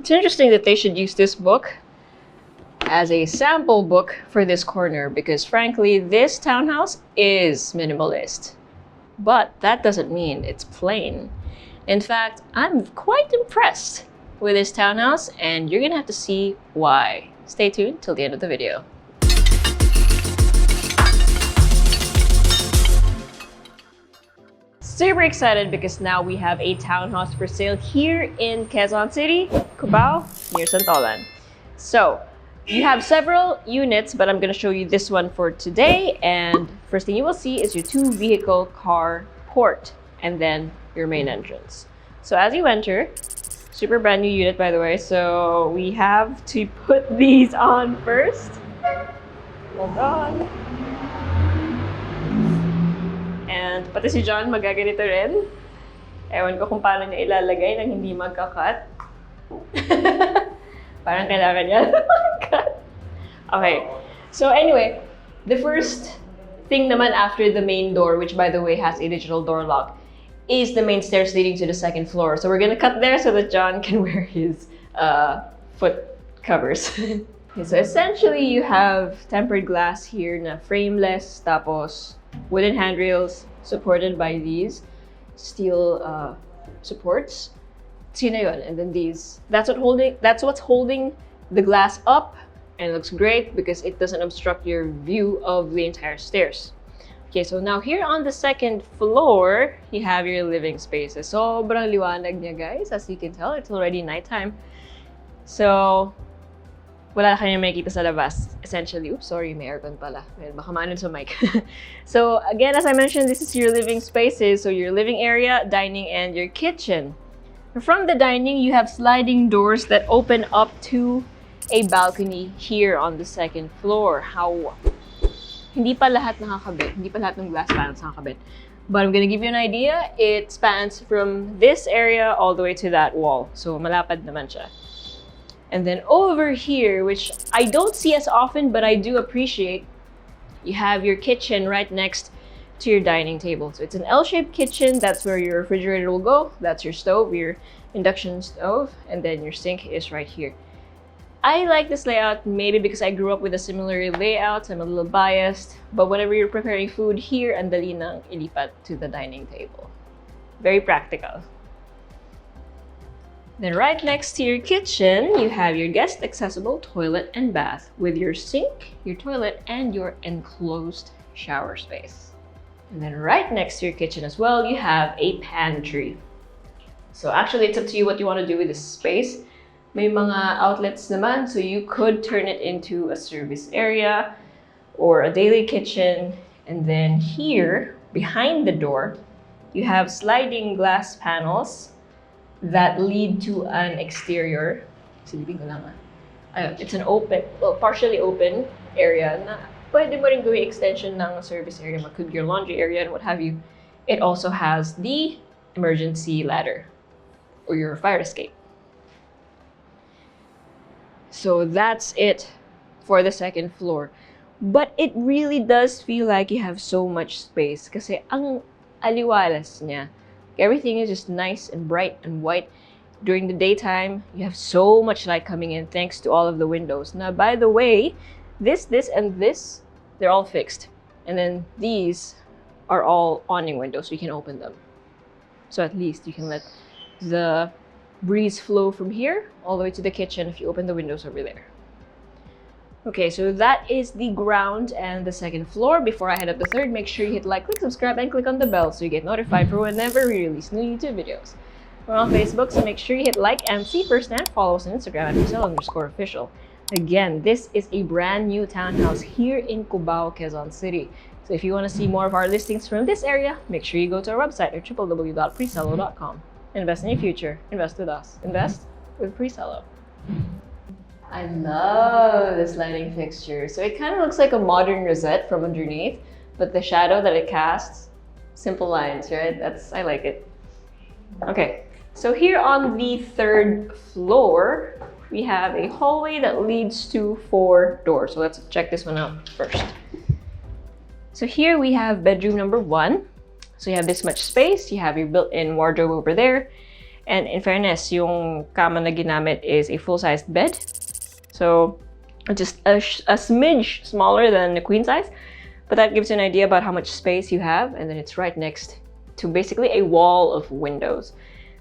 It's interesting that they should use this book as a sample book for this corner because frankly, this townhouse is minimalist. But that doesn't mean it's plain. In fact, I'm quite impressed with this townhouse and you're gonna have to see why. Stay tuned till the end of the video. Super excited because now we have a townhouse for sale here in Quezon City, Cubao, near Santolan. So, you have several units, but I'm going to show you this one for today. And first thing you will see is your 2-vehicle carport and then your main entrance. So as you enter, super brand new unit by the way, so we have to put these on first. Hold on. And pati si John magaganito rin. Ewan ko kung paano niya ilalagay nang hindi magka-cut. Parang kailangan niya mag-cut. Okay. So anyway, the first thing naman after the main door, which by the way has a digital door lock, is the main stairs leading to the second floor. So we're gonna cut there so that John can wear his foot covers. Okay, so essentially you have tempered glass here na frameless, tapos wooden handrails supported by these steel supports. Sino yun? And then these. That's what's holding the glass up, and it looks great because it doesn't obstruct your view of the entire stairs. Okay, so now here on the second floor, you have your living spaces. Sobrang liwanag niya, guys. As you can tell, it's already nighttime. So, wala na kayong makikita sa labas. Essentially, oops, sorry, may aircon pala. Well, baka maanon sa mic. So, again, as I mentioned, this is your living spaces. So, your living area, dining, and your kitchen. From the dining, you have sliding doors that open up to a balcony here on the second floor. Hindi pa lahat nakakabit. Hindi pa lahat ng glass panels nakakabit. But I'm gonna give you an idea. It spans from this area all the way to that wall. So, malapad naman siya. And then over here, which I don't see as often, but I do appreciate, you have your kitchen right next to your dining table. So it's an L-shaped kitchen. That's where your refrigerator will go. That's your stove, your induction stove, and then your sink is right here. I like this layout maybe because I grew up with a similar layout. I'm a little biased, but whenever you're preparing food here, ang dali nang ilipat to the dining table. Very practical. Then right next to your kitchen, you have your guest accessible toilet and bath with your sink, your toilet, and your enclosed shower space. And then right next to your kitchen as well, you have a pantry. So actually, it's up to you what you want to do with this space. May mga outlets naman, so you could turn it into a service area or a daily kitchen. And then here, behind the door, you have sliding glass panels that lead to an exterior. Silipin ko lang it's an open, well, partially open area na pwede mo rin gawing extension ng service area. It could be your laundry area and what have you. It also has the emergency ladder or your fire escape. So that's it for the second floor. But it really does feel like you have so much space kasi ang aliwalas niya. Everything is just nice and bright and white. During the daytime, you have so much light coming in thanks to all of the windows. Now, by the way, this, and this, they're all fixed. And then these are all awning windows, so you can open them. So at least you can let the breeze flow from here all the way to the kitchen if you open the windows over there. Okay, so that is the ground and the second floor. Before I head up the third, make sure you hit like, click subscribe, and click on the bell so you get notified for whenever we release new YouTube videos. We're on Facebook, so make sure you hit like and see firsthand. Follow us on Instagram at Presello_official. Again, this is a brand new townhouse here in Cubao, Quezon City. So if you want to see more of our listings from this area, make sure you go to our website at www.presello.com. Invest in your future. Invest with us. Invest with Presello. I love this lighting fixture. So it kind of looks like a modern rosette from underneath, but the shadow that it casts, simple lines, right? I like it. Okay, so here on the third floor, we have a hallway that leads to 4 doors. So let's check this one out first. So here we have bedroom number 1. So you have this much space, you have your built-in wardrobe over there, And in fairness, yung kama na ginamit is a full-sized bed. So just a smidge smaller than the queen size. But that gives you an idea about how much space you have. And then it's right next to basically a wall of windows.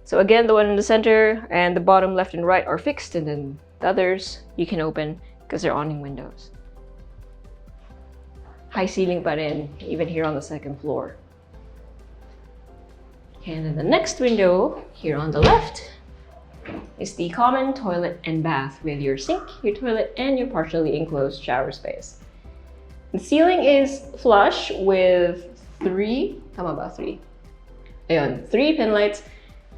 So again, the one in the center and the bottom left and right are fixed. And then the others you can open because they're awning windows. High ceiling pa rin, even here on the second floor. And then the next window, here on the left, is the common toilet and bath with your sink, your toilet, and your partially enclosed shower space. The ceiling is flush with three pin lights.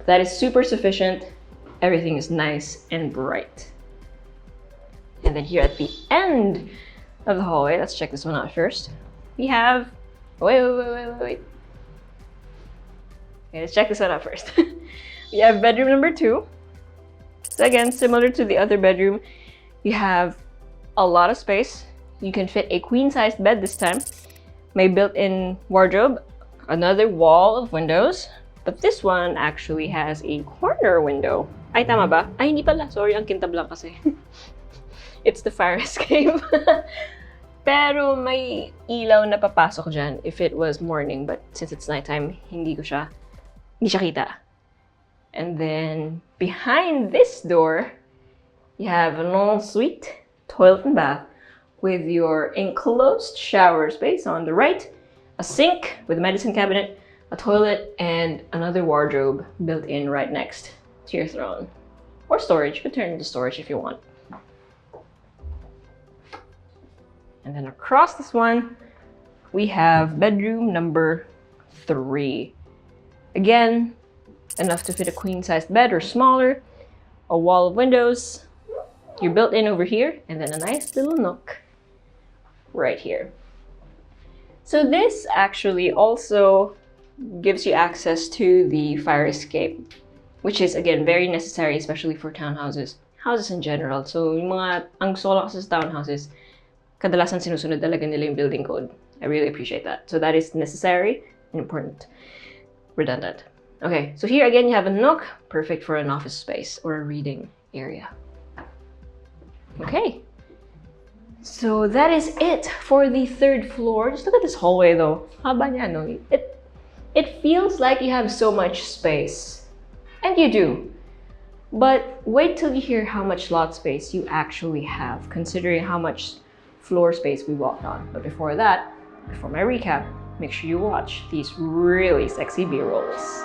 That is super sufficient. Everything is nice and bright. And then here at the end of the hallway, let's check this one out first. We have, wait. Okay, let's check this one out first. We have bedroom number 2. So again, similar to the other bedroom, you have a lot of space. You can fit a queen-sized bed this time. May built-in wardrobe, another wall of windows, but this one actually has a corner window. Ay, tama ba? Ay, hindi pala. Sorry, ang kintab lang kasi. It's the fire escape. Pero may ilaw na papasok dyan if it was morning, but since it's nighttime, hindi siya kita. And then behind this door, you have an ensuite, toilet and bath with your enclosed shower space on the right, a sink with a medicine cabinet, a toilet, and another wardrobe built in right next to your throne. Or storage, you could turn it into storage if you want. And then across this one, we have bedroom number 3. Again, enough to fit a queen-sized bed or smaller, a wall of windows, you're built in over here, and then a nice little nook right here. So this actually also gives you access to the fire escape, which is again very necessary, especially for townhouses, houses in general. So yung mga ang gusto ko lang sa townhouses, kadalasan sinusunod talaga nila yung building code. I really appreciate that. So that is necessary and important. Redundant. Okay, so here again you have a nook, perfect for an office space or a reading area. Okay, so that is it for the 3rd floor. Just look at this hallway though. Haba niya, no? It feels like you have so much space. And you do. But wait till you hear how much lot space you actually have, considering how much floor space we walked on. But before that, before my recap, make sure you watch these really sexy B-rolls.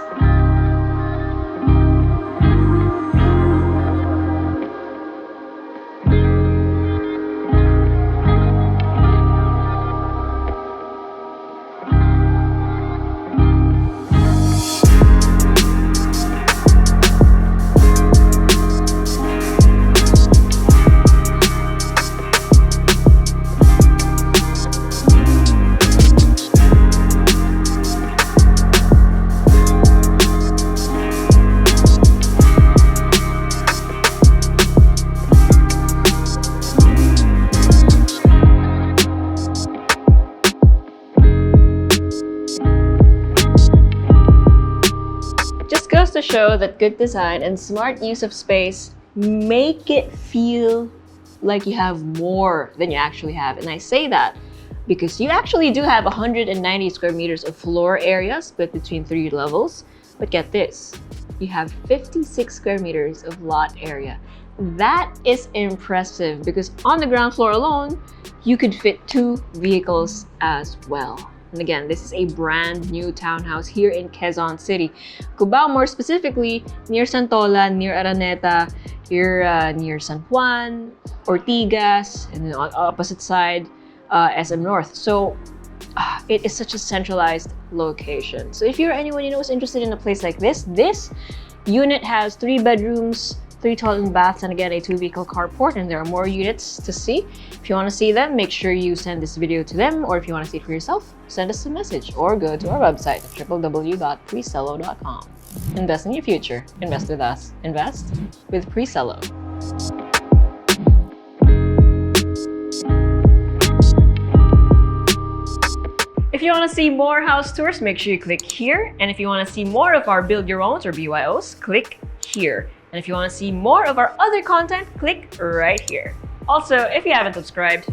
To show that good design and smart use of space make it feel like you have more than you actually have. And I say that because you actually do have 190 square meters of floor area split between 3 levels. But get this, you have 56 square meters of lot area. That is impressive because on the ground floor alone, you could fit 2 vehicles as well. And again, this is a brand new townhouse here in Quezon City. Cubao, more specifically, near Santola, near Araneta, here near San Juan, Ortigas, and then on the opposite side, SM North. So it is such a centralized location. So if you're anyone you know is interested in a place like this unit has 3 bedrooms, 3 toilet and baths, and again, a 2-vehicle carport, and there are more units to see. If you want to see them, make sure you send this video to them, or if you want to see it for yourself, send us a message, or go to our website at www.presello.com. Invest in your future. Invest with us. Invest with Presello. If you want to see more house tours, make sure you click here. And if you want to see more of our Build Your Owns or BYOs, click here. And if you want to see more of our other content, click right here. Also, if you haven't subscribed,